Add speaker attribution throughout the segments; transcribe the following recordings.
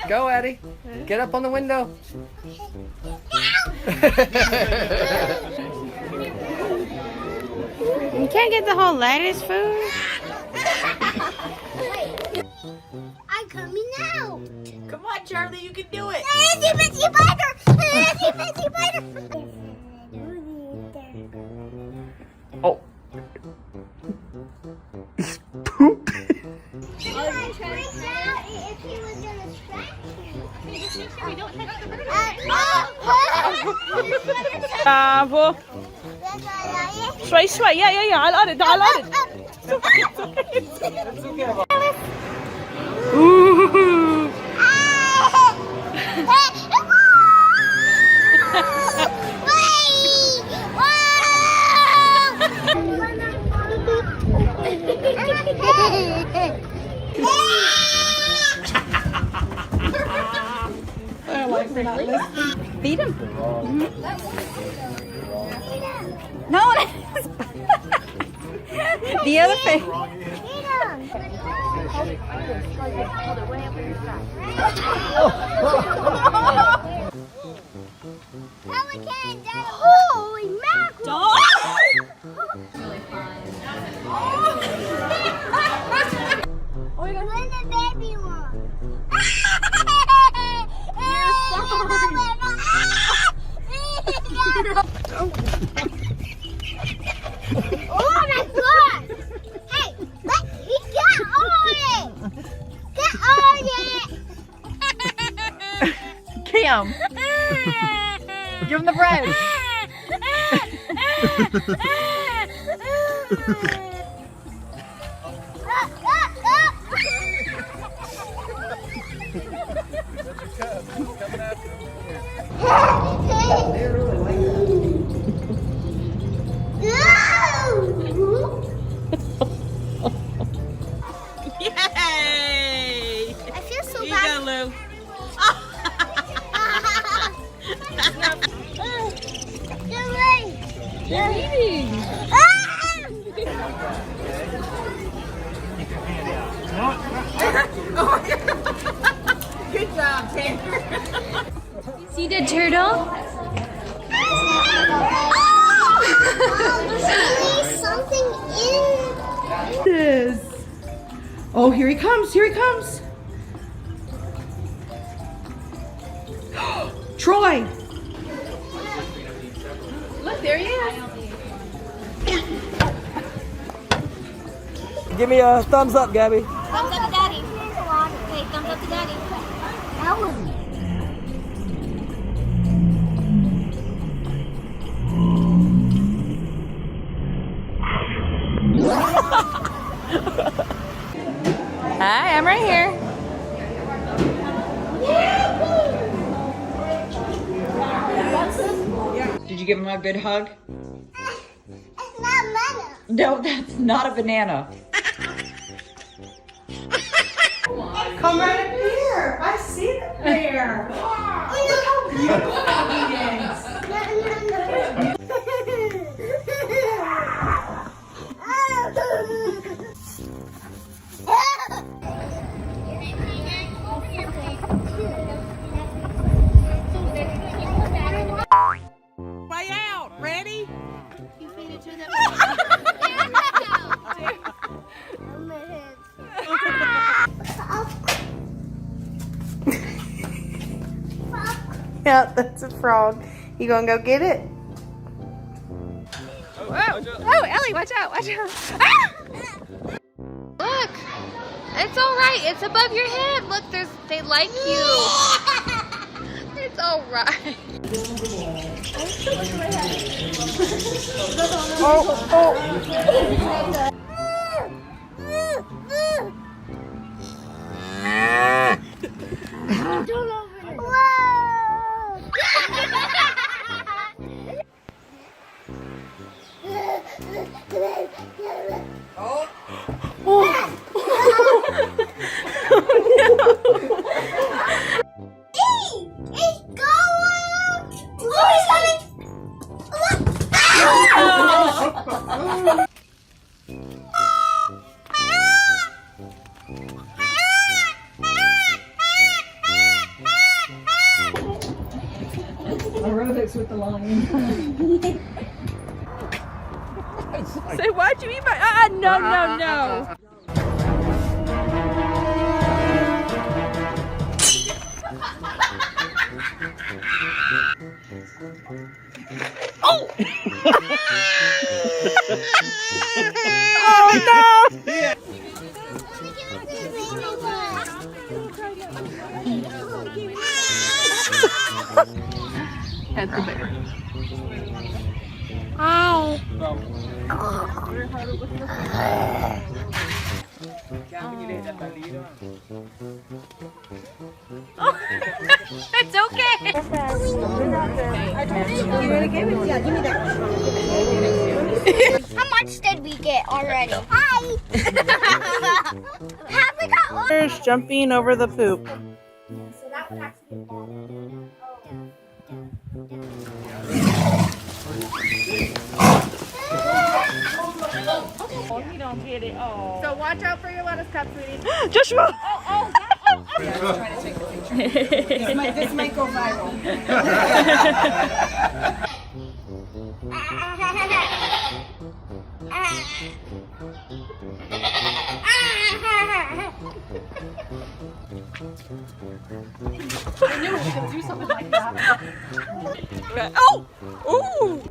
Speaker 1: Go, Eddie. Get up on the window.
Speaker 2: You can't get the whole lettuce food.
Speaker 3: I'm coming out.
Speaker 4: Come on, Charlie, you can do it.
Speaker 3: Itsy bitsy spider. Itsy bitsy spider.
Speaker 1: Oh.
Speaker 3: If he was gonna scratch you. Just make sure we don't touch the bird.
Speaker 2: برافو. شوي شوي يا على الأرض على الأرض. Feed him. No, the other thing.
Speaker 3: Holy mackerel! When the baby one. Oh my God! Hey, he got on it! Get on it!
Speaker 2: Kim, give him the bread. Yay!
Speaker 3: I feel so
Speaker 2: Here you
Speaker 3: bad.
Speaker 2: go, Lou. They're eating.
Speaker 4: Good job, Tanner.
Speaker 5: See the turtle?
Speaker 3: Something in.
Speaker 2: This. Oh, here he comes. Here he comes. Troy. Look, there he is.
Speaker 1: Give me a thumbs up, Gabby.
Speaker 3: Thumbs up to daddy. Wait, thumbs up to daddy. That one.
Speaker 2: Hi, I'm right here. Did you give him a good hug?
Speaker 3: It's not banana.
Speaker 2: No, that's not a banana. Come right up here. I see the bear. Look how beautiful he is. Way out. Ready?
Speaker 3: You feed it to them.
Speaker 2: Yeah, that's a frog. You gonna go get it? Whoa! Oh, Ellie, watch out! Watch out! Ah!
Speaker 5: Look, it's all right. It's above your head. Look, they like you. It's all right.
Speaker 4: Chris with the lion. Say, why'd you eat my? No, no, no. Oh! Oh no! That's the bear.
Speaker 3: Hi.
Speaker 5: It's okay.
Speaker 3: How much did we get already? Hi. Have we got one?
Speaker 4: Bear's jumping over the poop.
Speaker 3: So that would have to be
Speaker 4: Oh, he don't get it. Oh. So watch out for your lettuce cup, sweetie. Joshua! This might go viral. I knew she could do something like that. Oh! Ooh!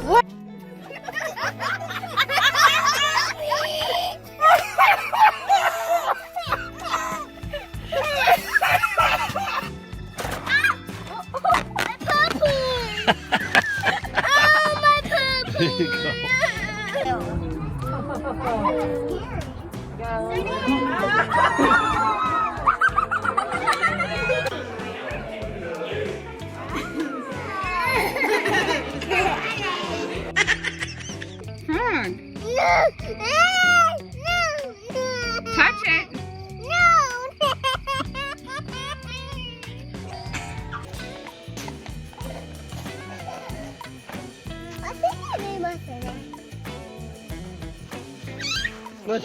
Speaker 4: What?
Speaker 3: There you
Speaker 5: Touch it.
Speaker 1: What?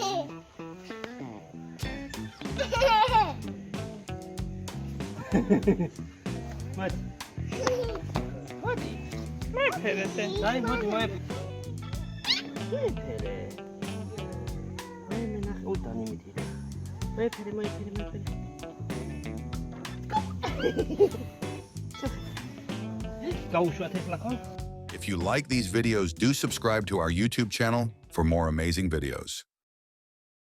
Speaker 1: What? Ay, what? What?
Speaker 6: If you like these videos, do subscribe to our YouTube channel for more amazing videos.